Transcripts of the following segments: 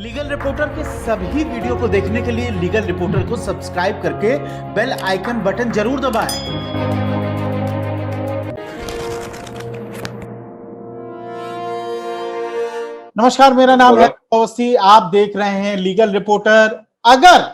Legal reporter के सभी video को देखने के लिए लीगल रिपोर्टर को सब्सक्राइब करके बेल आइकन बटन जरूर दबाएं। नमस्कार, मेरा नाम है अवस्थी, आप देख रहे हैं लीगल रिपोर्टर। अगर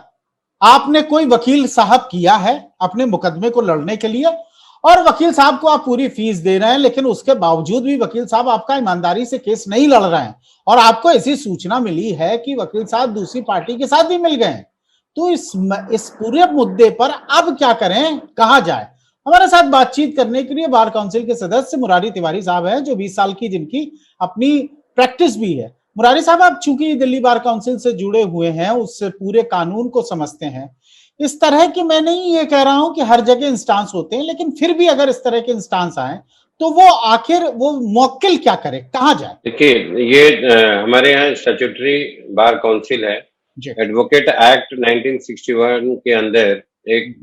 आपने कोई वकील साहब किया है अपने मुकदमे को लड़ने के लिए और वकील साहब को आप पूरी फीस दे रहे हैं, लेकिन उसके बावजूद भी वकील साहब आपका ईमानदारी से केस नहीं लड़ रहे हैं और आपको ऐसी सूचना मिली है कि वकील साहब दूसरी पार्टी के साथ भी मिल गए हैं, तो इस पूरे मुद्दे पर अब क्या करें, कहां जाए? हमारे साथ बातचीत करने के लिए बार काउंसिल के सदस्य मुरारी तिवारी साहब हैं, जो 20 साल की जिनकी अपनी प्रैक्टिस भी है। मुरारी साहब, आप चूंकि दिल्ली बार काउंसिल से जुड़े हुए हैं, उस पूरे कानून को समझते हैं। इस तरह की, मैं नहीं ये कह रहा हूं कि हर जगह इंस्टांस होते हैं, लेकिन फिर भी अगर इस तरह के इंस्टांस आए तो वो आखिर वो मौकिल क्या करे, कहां जाए? देखिए, ये हमारे यहाँ स्टैट्यूटरी बार काउंसिल है। एडवोकेट एक्ट 1961 के अंदर एक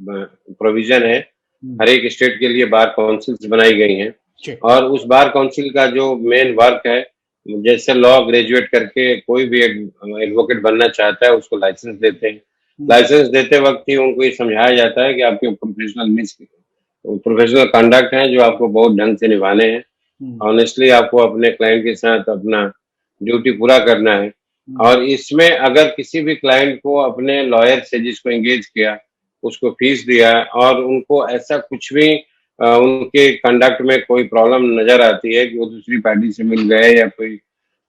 प्रोविजन है, हर एक स्टेट के लिए बार काउंसिल्स बनाई गई हैं और उस बार काउंसिल का जो मेन वर्क है, जैसे लॉ ग्रेजुएट करके कोई भी एडवोकेट बनना चाहता है उसको लाइसेंस देते हैं। लाइसेंस देते वक्त ही उनको ये समझाया जाता है कि आपके प्रोफेशनल कंडक्ट है जो आपको बहुत ढंग से निभाने हैं। ऑनेस्टली आपको अपने क्लाइंट के साथ अपना ड्यूटी पूरा करना है। और इसमें अगर किसी भी क्लाइंट को अपने लॉयर से जिसको एंगेज किया उसको फीस दिया और उनको ऐसा कुछ भी उनके कंडक्ट में कोई प्रॉब्लम नजर आती है कि वो दूसरी पार्टी से मिल गए या कोई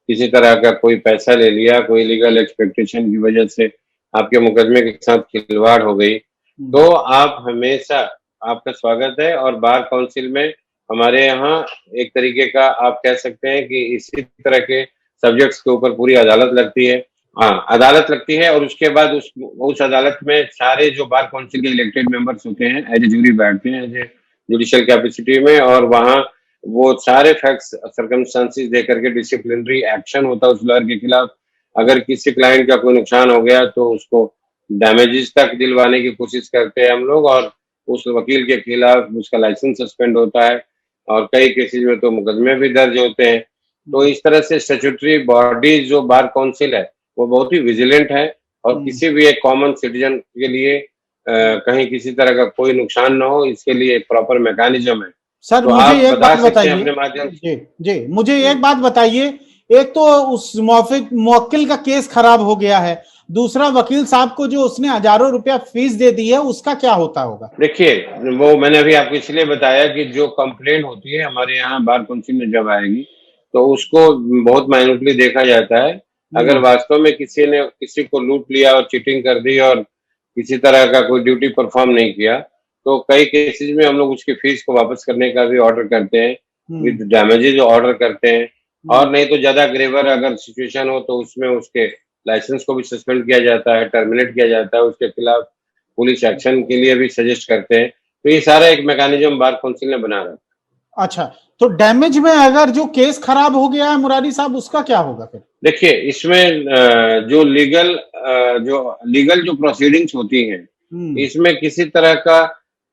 किसी तरह का कोई पैसा ले लिया, कोई लीगल एक्सपेक्टेशन की वजह से आपके मुकदमे के साथ खिलवाड़ हो गई, तो आप हमेशा, आपका स्वागत है। और बार काउंसिल में हमारे यहाँ एक तरीके का आप कह सकते हैं कि इसी तरह के सब्जेक्ट्स के ऊपर पूरी अदालत लगती है। हाँ, अदालत लगती है और उसके बाद उस अदालत में सारे जो बार काउंसिल के इलेक्टेड मेंबर्स होते हैं एज ए जूरी बैठते हैं, एज ए जुडिशियल कैपेसिटी में, और वहाँ वो सारे फैक्ट्स सर्कमस्टांसेस दे करके डिसिप्लिनरी एक्शन होता है उस लॉयर के खिलाफ। अगर किसी क्लाइंट का कोई नुकसान हो गया तो उसको डैमेजेस तक दिलवाने की कोशिश करते हैं हम लोग, और उस वकील के खिलाफ उसका लाइसेंस सस्पेंड होता है और कई केसेस में तो मुकदमे भी दर्ज होते हैं। तो इस तरह से स्टैट्यूटरी बॉडी जो बार काउंसिल है वो बहुत ही विजिलेंट है और किसी भी एक कॉमन सिटीजन के लिए कहीं किसी तरह का कोई नुकसान ना हो, इसके लिए एक प्रॉपर मैकेनिज्म है। सर, तो मुझे एक बात बताइए अपने माध्यम से। जी, मुझे एक बात बताइए। एक तो उस मौकिल का केस खराब हो गया है, दूसरा वकील साहब को जो उसने हजारों रुपया फीस दे दी है उसका क्या होता होगा? देखिए, वो मैंने अभी आपको इसलिए बताया कि जो कंप्लेंट होती है हमारे यहाँ बार काउंसिल में जब आएगी तो उसको बहुत माइन्यूटली देखा जाता है। अगर वास्तव में किसी ने किसी को लूट लिया और चीटिंग कर दी और किसी तरह का कोई ड्यूटी परफॉर्म नहीं किया, तो कई केसेस में हम लोग उसकी फीस को वापस करने का भी ऑर्डर करते हैं, विद डैमेजेस ऑर्डर करते हैं। और नहीं तो ज्यादा ग्रेवर अगर सिचुएशन हो तो उसमें उसके लाइसेंस को भी सस्पेंड किया जाता है, टर्मिनेट किया जाता है, उसके खिलाफ पुलिस एक्शन के लिए भी सजेस्ट करते हैं। तो ये सारा एक मैकेनिज्म बार काउंसिल ने बना रखा है। अच्छा, तो डैमेज में अगर जो केस खराब हो गया है मुरारी साहब, उसका क्या होगा फिर? देखिए, इसमें जो लीगल जो प्रोसीडिंग्स होती हैं, इसमें किसी तरह का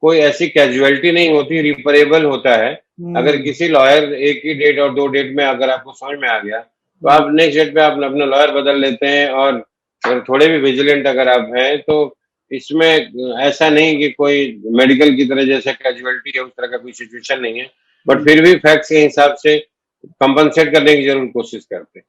कोई ऐसी कैजुअलिटी नहीं होती, रिपरेबल होता है। अगर किसी लॉयर एक ही डेट और 2 डेट में अगर आपको समझ में आ गया तो आप नेक्स्ट डेट पे आप अपना लॉयर बदल लेते हैं। और थोड़े भी विजिलेंट अगर आप हैं तो इसमें ऐसा नहीं कि कोई मेडिकल की तरह जैसे कैजुअलिटी है उस तरह का कोई सिचुएशन नहीं है, बट फिर भी फैक्ट्स के हिसाब से कंपनसेट करने की जरूर कोशिश करते हैं।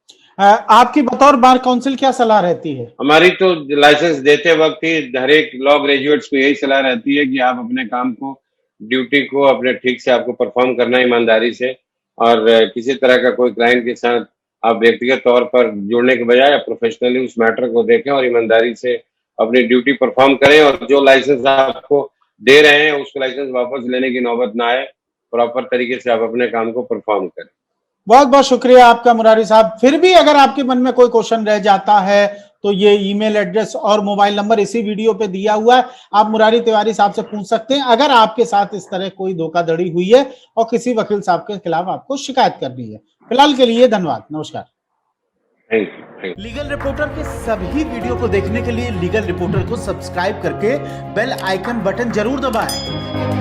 आपकी बतौर बार काउंसिल क्या सलाह रहती है? हमारी तो लाइसेंस देते वक्त ही हर एक लॉ ग्रेजुएट्स को यही सलाह रहती है कि आप अपने काम को, ड्यूटी को अपने ठीक से आपको परफॉर्म करना है ईमानदारी से, और किसी तरह का कोई क्लाइंट के साथ आप व्यक्तिगत तौर पर जुड़ने के बजाय प्रोफेशनली उस मैटर को देखें और ईमानदारी से अपनी ड्यूटी परफॉर्म करें। और जो लाइसेंस आपको दे रहे हैं उसको लाइसेंस वापस लेने की नौबत ना आए, प्रॉपर तरीके से आप अपने काम को परफॉर्म करें। बहुत बहुत शुक्रिया आपका मुरारी साहब। फिर भी अगर आपके मन में कोई क्वेश्चन रह जाता है तो ये ईमेल एड्रेस और मोबाइल नंबर इसी वीडियो पे दिया हुआ है, आप मुरारी तिवारी साहब से पूछ सकते हैं अगर आपके साथ इस तरह कोई धोखाधड़ी हुई है और किसी वकील साहब के खिलाफ आपको शिकायत करनी है। फिलहाल के लिए धन्यवाद, नमस्कार। लीगल रिपोर्टर के सभी वीडियो को देखने के लिए लीगल रिपोर्टर को सब्सक्राइब करके बेल आइकन बटन जरूर दबाएं।